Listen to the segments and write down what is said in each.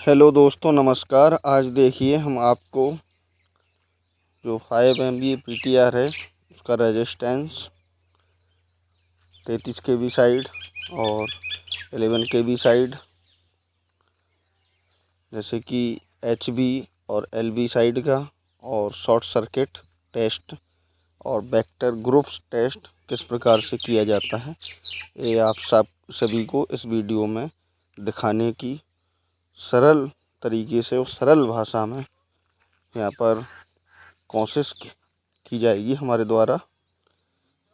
Hello दोस्तों, नमस्कार। आज देखिए हम आपको जो 5 MB PTR है उसका रेजिस्टेंस 33 kV साइड और 11 kV साइड, जैसे कि HB और LB साइड का, और शॉर्ट सर्किट टेस्ट और वेक्टर ग्रुप्स टेस्ट किस प्रकार से किया जाता है, ये आप सब सभी को इस वीडियो में दिखाने की सरल तरीके से और सरल भाषा में यहाँ पर कोशिश की जाएगी हमारे द्वारा।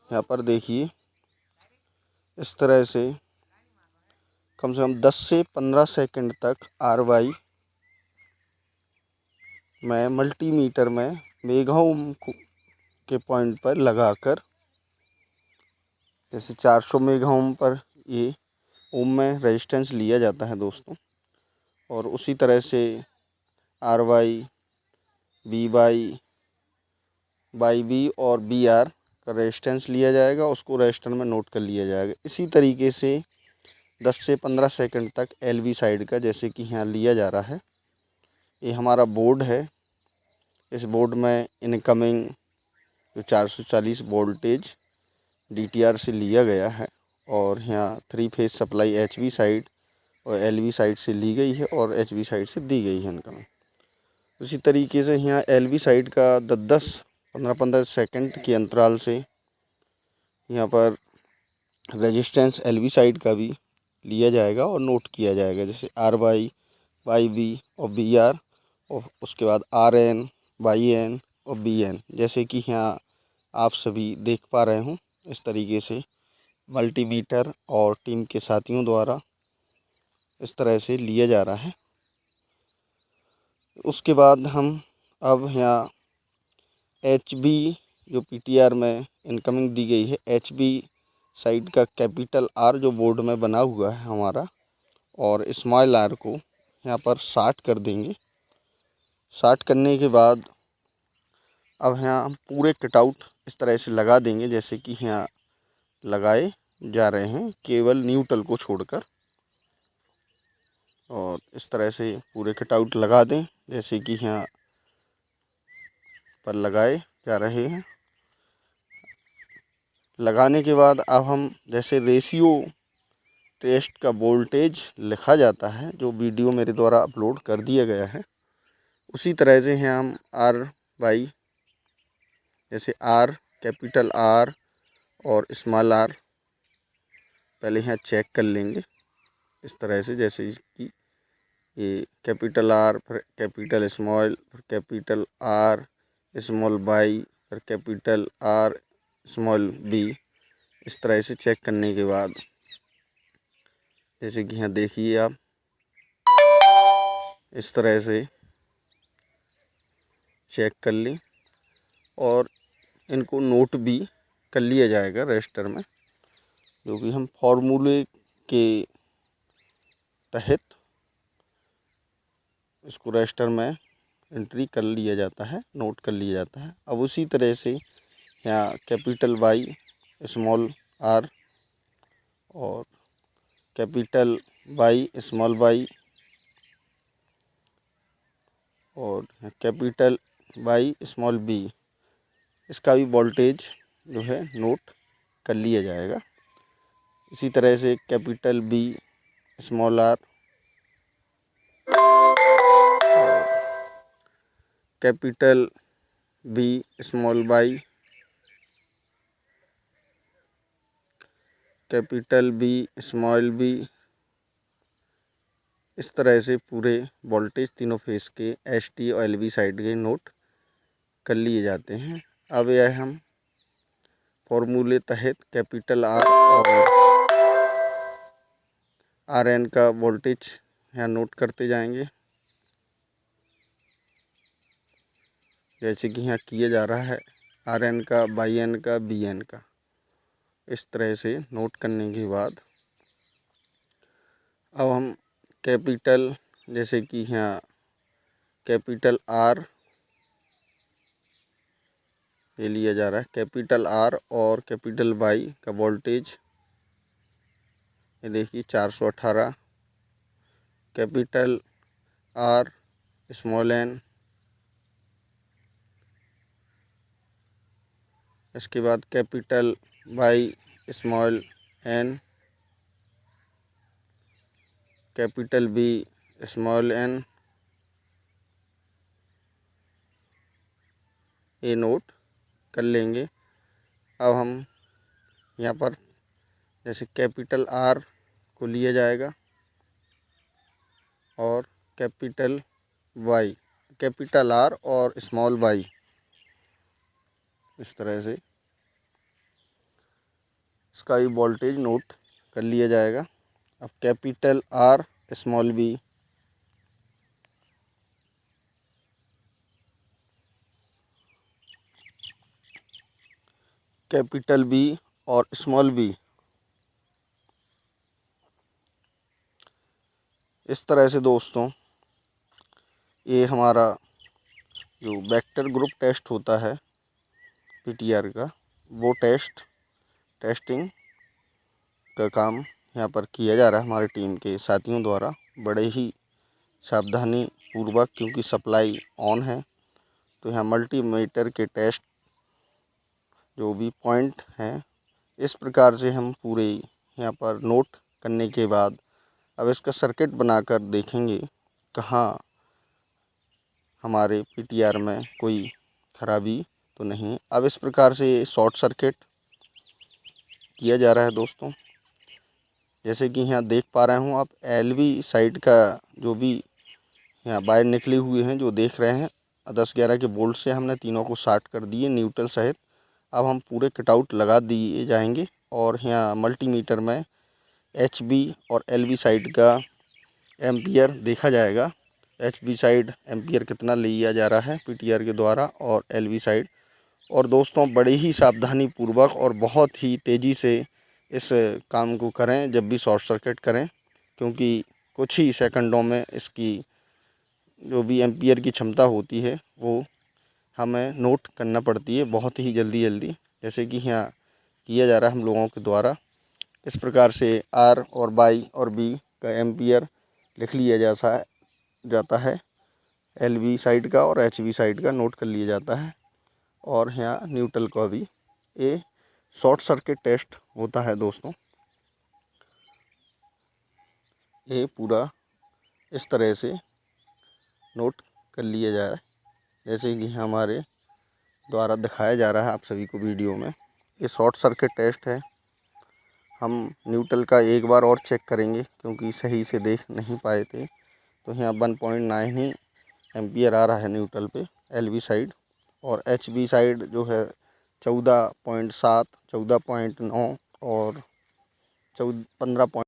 यहाँ पर देखिए, इस तरह से कम से कम 10 से 15 सेकंड तक RY में मल्टीमीटर में मेगा ओम के पॉइंट पर लगाकर, जैसे 400 मेगा ओम पर ये ओम में रेजिस्टेंस लिया जाता है दोस्तों, और उसी तरह से RY, BY, YB और BR का रेजिस्टेंस लिया जाएगा, उसको रजिस्टर में नोट कर लिया जाएगा। इसी तरीके से 10 से 15 सेकंड तक LV साइड का, जैसे कि यहाँ लिया जा रहा है। ये हमारा बोर्ड है। इस बोर्ड में इनकमिंग जो 440 वोल्टेज DTR से लिया गया है, और यहाँ 3 फेज सप्लाई HV साइड और LV साइड से ली गई है और HV साइड से दी गई है इनकमिंग। उसी तरीके से यहाँ LV साइड का 10 15 सेकंड के अंतराल से यहाँ पर रेजिस्टेंस LV साइड का भी लिया जाएगा और नोट किया जाएगा, जैसे RY, YB और BR, और उसके बाद RN, YN और BN, जैसे कि यहाँ आप सभी देख पा रहे हों। इस तरीके से मल्टीमीटर और टीम के साथियों द्वारा इस तरह से लिया जा रहा है। उसके बाद हम अब यहाँ HB जो PTR में इनकमिंग दी गई है, HB साइड का कैपिटल R जो बोर्ड में बना हुआ है हमारा, और स्मॉल R को यहाँ पर शार्ट कर देंगे। शार्ट करने के बाद अब यहाँ हम पूरे कटआउट इस तरह से लगा देंगे, जैसे कि यहाँ लगाए जा रहे हैं, केवल न्यूट्रल को छोड़कर। और इस तरह से पूरे कटआउट लगा दें, जैसे कि यहाँ पर लगाए जा रहे हैं। लगाने के बाद अब हम, जैसे रेशियो टेस्ट का वोल्टेज लिखा जाता है, जो वीडियो मेरे द्वारा अपलोड कर दिया गया है, उसी तरह से हैं हम RY, जैसे R, कैपिटल R और स्मॉल R पहले यहाँ चेक कर लेंगे इस तरह से, जैसे कि ये कैपिटल R, फिर कैपिटल स्मॉल, फिर कैपिटल R स्मॉल Y, फिर कैपिटल R स्मॉल B। इस तरह से चेक करने के बाद, जैसे कि यहाँ देखिए आप, इस तरह से चेक कर लें और इनको नोट भी कर लिया जाएगा रजिस्टर में, जो कि हम फॉर्मूले के तहत इसको रजिस्टर में एंट्री कर लिया जाता है, नोट कर लिया जाता है। अब उसी तरह से यहाँ कैपिटल Y स्मॉल R और कैपिटल Y स्मॉल Y और कैपिटल Y स्मॉल B, इसका भी वोल्टेज जो है नोट कर लिया जाएगा। इसी तरह से capital B small R, capital B small Y, capital B small B, इस तरह से पूरे वोल्टेज तीनों फेस के ST और LV साइड के नोट कर लिए जाते हैं। अब यह हम फॉर्मूले तहत कैपिटल R और RN का वोल्टेज यहाँ नोट करते जाएंगे, जैसे कि यहाँ किया जा रहा है RN का, YN का, BN का। इस तरह से नोट करने के बाद अब हम कैपिटल, जैसे कि यहाँ कैपिटल R ये लिया जा रहा है, कैपिटल R और कैपिटल Y का वोल्टेज ये देखिए 418, कैपिटल आर स्मॉल एन, इसके बाद capital Y small N, capital B small N, ये नोट कर लेंगे। अब हम यहाँ पर जैसे कैपिटल आर को लिया जाएगा और कैपिटल वाई, कैपिटल आर और स्मॉल वाई, इस तरह से इसका भी वोल्टेज नोट कर लिया जाएगा। अब capital R small B, capital B और स्मॉल बी, इस तरह से दोस्तों ये हमारा जो वेक्टर ग्रुप टेस्ट होता है पीटीआर का, वो टेस्टिंग का काम यहाँ पर किया जा रहा है हमारी टीम के साथियों द्वारा बड़े ही सावधानी पूर्वक, क्योंकि सप्लाई ऑन है। तो यहाँ मल्टीमीटर के टेस्ट जो भी पॉइंट हैं इस प्रकार से हम पूरे यहाँ पर नोट करने के बाद अब इसका सर्किट बनाकर देखेंगे कहाँ हमारे पीटीआर में कोई खराबी तो नहीं। अब इस प्रकार से शॉर्ट सर्किट किया जा रहा है दोस्तों। जैसे कि यहाँ देख पा रहे हूँ आप, एलवी साइड का जो भी यहाँ वायर निकले हुए हैं जो देख रहे हैं, 10-11 के बोल्ट से हमने तीनों को शार्ट कर दिए न्यूट्रल सहित। अब हम पूरे कटआउट लगा दिए जाएंगे और यहाँ मल्टीमीटर में एचबी और एलवी साइड का एम्पियर देखा जाएगा। एचबी साइड एम्पियर कितना लिया जा रहा है पीटीआर के द्वारा और एलवी साइड। और दोस्तों बड़े ही सावधानी पूर्वक और बहुत ही तेज़ी से इस काम को करें जब भी शॉर्ट सर्किट करें, क्योंकि कुछ ही सेकंडों में इसकी जो भी एम्पियर की क्षमता होती है वो हमें नोट करना पड़ती है बहुत ही जल्दी। जैसे कि यहाँ किया जा रहा है हम लोगों के द्वारा। इस प्रकार से आर और वाई और बी का एम्पियर लिख लिया जाता है, एलवी साइड का और एचवी साइड का नोट कर लिया जाता है। और यहाँ न्यूट्रल का भी ये शॉर्ट सर्किट टेस्ट होता है दोस्तों। ये पूरा इस तरह से नोट कर लिया जाए जैसे कि हमारे द्वारा दिखाया जा रहा है आप सभी को वीडियो में। ये शॉर्ट सर्किट टेस्ट है। हम न्यूट्रल का एक बार और चेक करेंगे क्योंकि सही से देख नहीं पाए थे। तो यहाँ 1.9 ही एम्पियर आ रहा है न्यूट्रल पे एलवी साइड, और एचबी साइड जो है 14.7, 14.9 और 15.